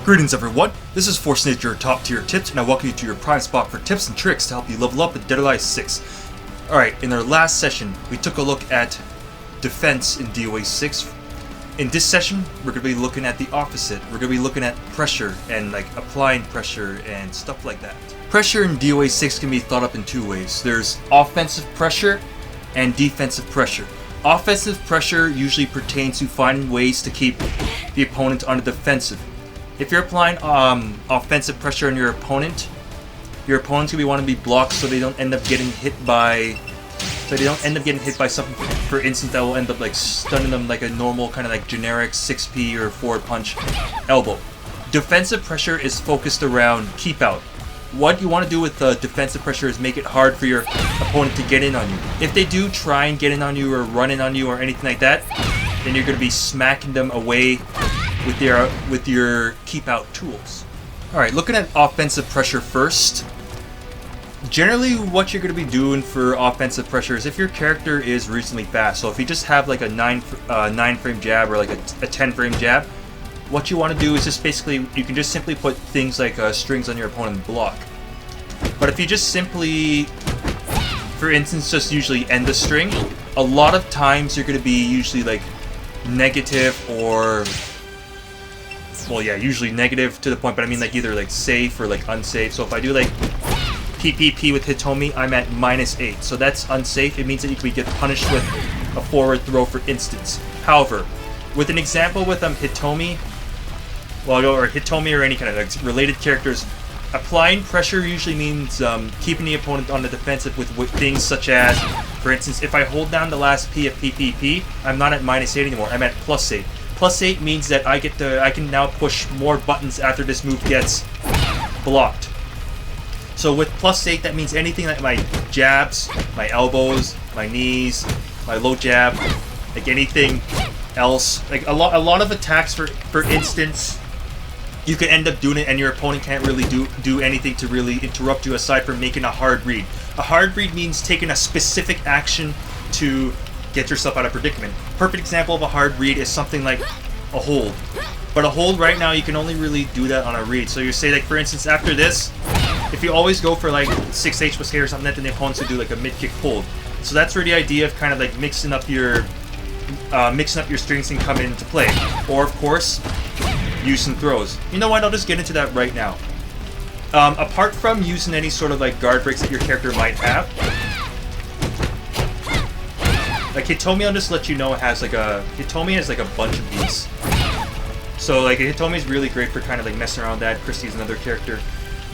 Greetings everyone, this is Force your top tier tips, and I welcome you to your prime spot for tips and tricks to help you level up with DOA6. Alright, in our last session, we took a look at defense in DOA6. In this session, we're going to be looking at the opposite. We're going to be looking at pressure and like applying pressure and stuff like that. Pressure in DOA6 can be thought up in two ways. There's offensive pressure and defensive pressure. Offensive pressure usually pertains to finding ways to keep the opponent on the defensive. If you're applying offensive pressure on your opponent's gonna want to be blocked so they don't end up getting hit by something, for instance, that will end up like stunning them like a normal kind of like generic 6P or forward punch elbow. Defensive pressure is focused around keep out. What you want to do with defensive pressure is make it hard for your opponent to get in on you. If they do try and get in on you or run in on you or anything like that, then you're going to be smacking them away with your keep out tools. Alright, looking at offensive pressure first. Generally what you're going to be doing for offensive pressure is if your character is reasonably fast. So if you just have like a 9 frame jab or like a 10 frame jab, what you want to do is just basically, you can just simply put things like strings on your opponent and block. But if you just simply, for instance, just usually end the string, a lot of times you're going to be usually like negative or, well yeah, usually negative to the point, but I mean like either like safe or like unsafe. So if I do like PPP with Hitomi, I'm at -8. So that's unsafe. It means that you could get punished with a forward throw, for instance. However, with an example with Hitomi, or Hitomi or any kind of like related characters, applying pressure usually means keeping the opponent on the defensive with things such as, for instance, if I hold down the last P of PPP, I'm not at -8 anymore. I'm at +8. +8 means that I can now push more buttons after this move gets blocked. So with +8, that means anything like my jabs, my elbows, my knees, my low jab, like anything else, like a lot of attacks, for instance, you can end up doing it and your opponent can't really do anything to really interrupt you aside from making a hard read. A hard read means taking a specific action to get yourself out of predicament. Perfect example of a hard read is something like a hold. But a hold right now, you can only really do that on a read. So you say, like, for instance, after this, if you always go for like 6 H+K or something, then the opponents will do like a mid-kick hold. So that's where the idea of kind of like mixing up your strings can come into play. Or of course, using throws. You know what? I'll just get into that right now. Apart from using any sort of like guard breaks that your character might have, like Hitomi, I'll just let you know, Hitomi has like a bunch of these. So like Hitomi is really great for kind of like messing around with that. Christie's another character.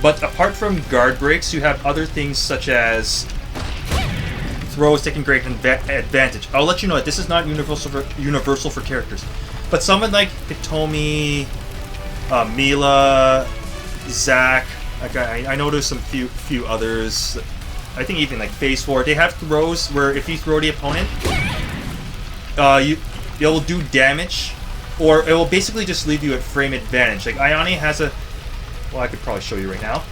But apart from guard breaks, you have other things such as throws taking great advantage. I'll let you know that this is not universal for characters. But someone like Hitomi, Mila, Zack, like I know there's some few others. I think even like Phase 4, they have throws where if you throw the opponent, it will do damage, or it will basically just leave you at frame advantage. Like Ayane has a, well, I could probably show you right now.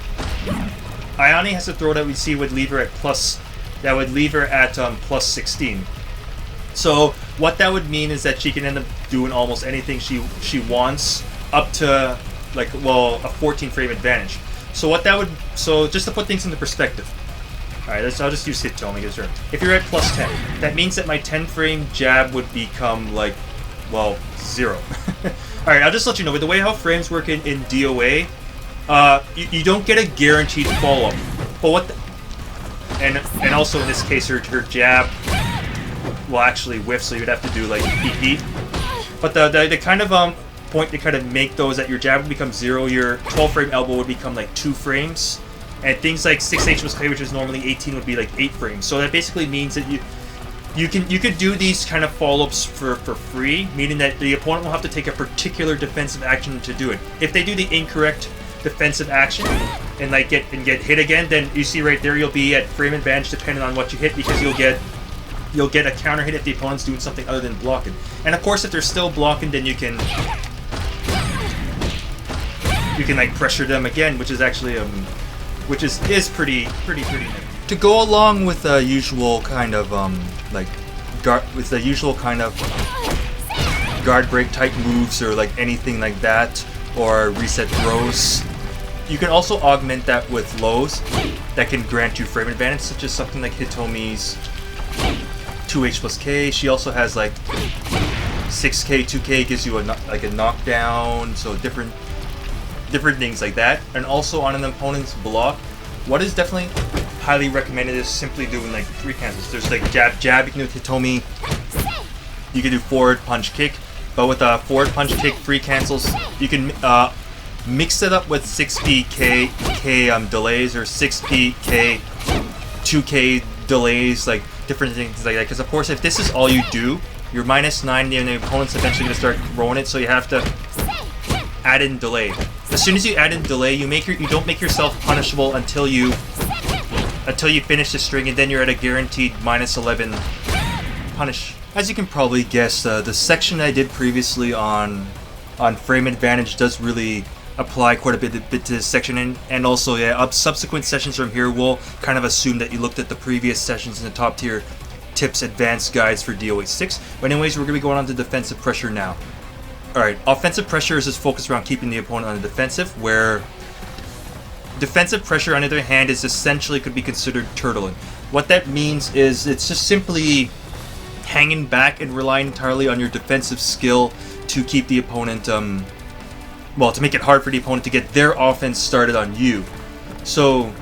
Ayane has a throw that we see would leave her at +16. So what that would mean is that she can end up doing almost anything she wants up to like, well, a 14 frame advantage. So just to put things into perspective. Alright, I'll just use Hitomi as her. If you're at +10, that means that my 10 frame jab would become like, well, 0. Alright, I'll just let you know, with the way how frames work in DOA, you don't get a guaranteed follow-up. But and also in this case, her jab will actually whiff, so you'd have to do like PP. But the kind of point to kind of make those that your jab would become 0, your 12 frame elbow would become like 2 frames. And things like 6 H+K, which is normally 18, would be like 8 frames. So that basically means that you could do these kind of follow-ups for free, meaning that the opponent will have to take a particular defensive action to do it. If they do the incorrect defensive action and like get hit again, then you see right there you'll be at frame advantage depending on what you hit, because you'll get a counter hit if the opponent's doing something other than blocking. And of course, if they're still blocking, then you can like pressure them again, which is actually which is pretty nice. To go along with the usual kind of guard break type moves or like anything like that, or reset throws. You can also augment that with lows that can grant you frame advantage, such as something like Hitomi's 2H+K. She also has like 6K, 2K gives you a knockdown, so different things like that. And also on an opponent's block, what is definitely highly recommended is simply doing like 3 cancels. There's like jab, jab, you can do with Hitomi. You can do forward punch kick, but with a forward punch kick, 3 cancels, you can mix it up with 6P delays or 6P 2K delays, like different things like that. Because of course, if this is all you do, you're -9, and the opponent's eventually gonna start throwing it. So you have to add in delay. As soon as you add in delay, you don't make yourself punishable until you finish the string, and then you're at a guaranteed -11 punish. As you can probably guess, the section I did previously on frame advantage does really apply quite a bit to this section, and also subsequent sessions from here will kind of assume that you looked at the previous sessions in the top tier tips advanced guides for DOA6. But anyways, we're going to be going on to defensive pressure now. Alright, offensive pressure is just focused around keeping the opponent on the defensive, where defensive pressure, on the other hand, is essentially could be considered turtling. What that means is it's just simply hanging back and relying entirely on your defensive skill to keep the opponent, to make it hard for the opponent to get their offense started on you. So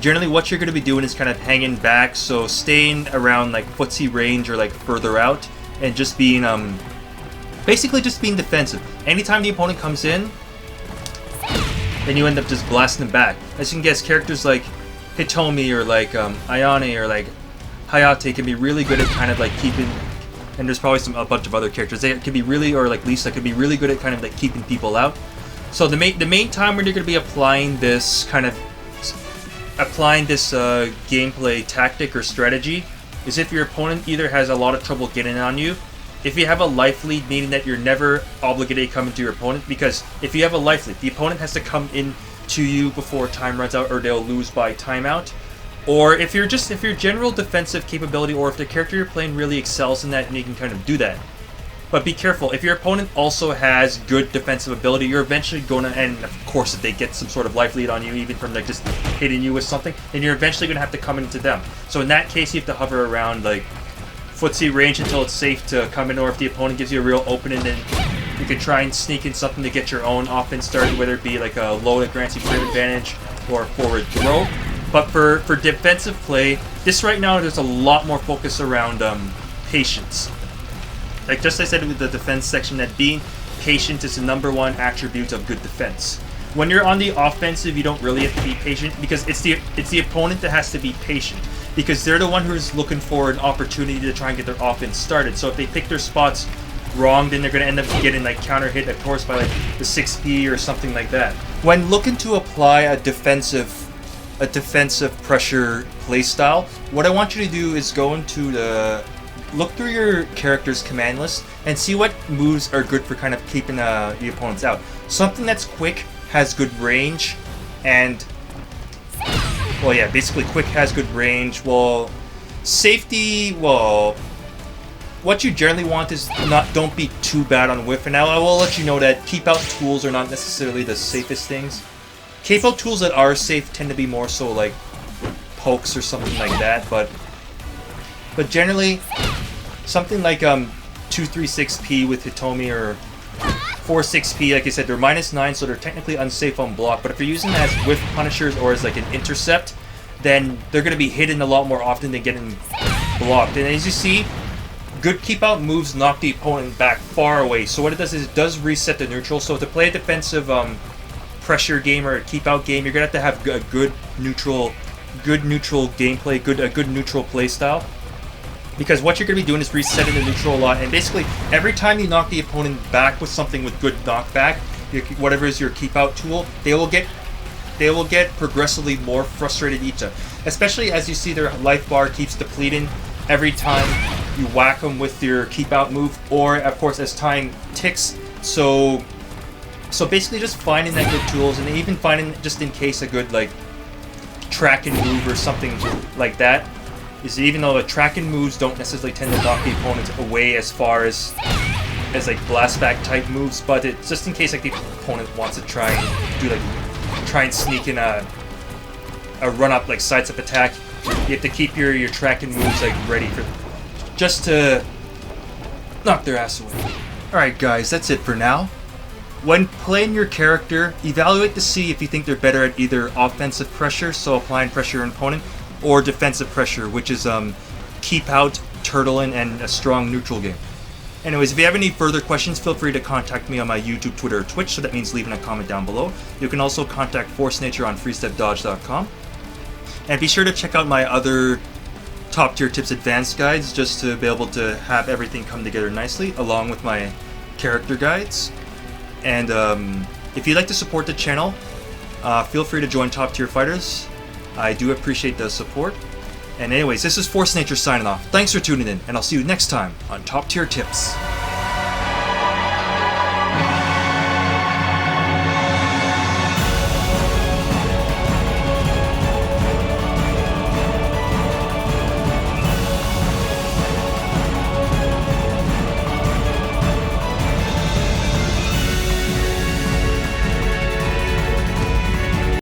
generally what you're going to be doing is kind of hanging back, so staying around like footsie range or like further out, and just being basically just being defensive. Anytime the opponent comes in, then you end up just blasting them back. As you can guess, characters like Hitomi or like Ayane or like Hayate can be really good at kind of like keeping, and there's probably a bunch of other characters. They could be really, or like Lisa could be really good at kind of like keeping people out. So the main time when you're going to be applying this gameplay tactic or strategy is if your opponent either has a lot of trouble getting on you, if you have a life lead, meaning that you're never obligated to come into your opponent, because if you have a life lead, the opponent has to come in to you before time runs out, or they'll lose by timeout. Or if your general defensive capability, or if the character you're playing really excels in that, and you can kind of do that. But be careful, if your opponent also has good defensive ability, you're eventually going to, and of course if they get some sort of life lead on you, even from like just hitting you with something, then you're eventually going to have to come into them. So in that case, you have to hover around like footsie range until it's safe to come in, or if the opponent gives you a real opening, then you can try and sneak in something to get your own offense started, whether it be like a low that grants you frame advantage or a forward throw. But for defensive play, this right now there's a lot more focus around patience. Like just as I said with the defense section, that being patient is the #1 attribute of good defense. When you're on the offensive, you don't really have to be patient, because it's the opponent that has to be patient, because they're the one who's looking for an opportunity to try and get their offense started. So if they pick their spots wrong, then they're going to end up getting like counter hit, of course, by like the 6P or something like that. When looking to apply a defensive pressure playstyle, what I want you to do is go into look through your character's command list and see what moves are good for kind of keeping the opponents out. Something that's quick, has good range, and well, yeah, basically quick has good range. Well, safety, well, what you generally want is don't be too bad on whiff. And now I will let you know that keep out tools are not necessarily the safest things. Keep out tools that are safe tend to be more so like pokes or something like that, but generally something like 236P with Hitomi or 46P, like I said, they're -9, so they're technically unsafe on block. But if you're using them as whiff punishers or as like an intercept, then they're going to be hidden a lot more often than getting blocked. And as you see, good keep out moves knock the opponent back far away. So what it does is it does reset the neutral. So to play a defensive pressure game or a keep out game, you're going to have a good neutral gameplay, a good neutral play style. Because what you're going to be doing is resetting the neutral a lot, and basically every time you knock the opponent back with something with good knockback, whatever is your keep out tool, they will get progressively more frustrated each time. Especially as you see their life bar keeps depleting every time you whack them with your keep out move, or of course as time ticks. So basically just finding that good tools, and even finding just in case a good like track and move or something like that. Is even though the track and moves don't necessarily tend to knock the opponent away as far as as like blast back type moves, but it's just in case like the opponent wants to try and sneak in a run up like sides up attack. You have to keep your tracking moves like ready for just to knock their ass away. Alright guys, that's it for now. When playing your character, evaluate to see if you think they're better at either offensive pressure, so applying pressure on opponent, or defensive pressure, which is keep out, turtling, and a strong neutral game. Anyways, if you have any further questions, feel free to contact me on my YouTube, Twitter, or Twitch, so that means leaving a comment down below. You can also contact Force Nature on freestepdodge.com. And be sure to check out my other top tier tips advanced guides, just to be able to have everything come together nicely, along with my character guides. And if you'd like to support the channel, feel free to join Top Tier Fighters. I do appreciate the support. And anyways, this is Force Nature signing off. Thanks for tuning in, and I'll see you next time on Top Tier Tips.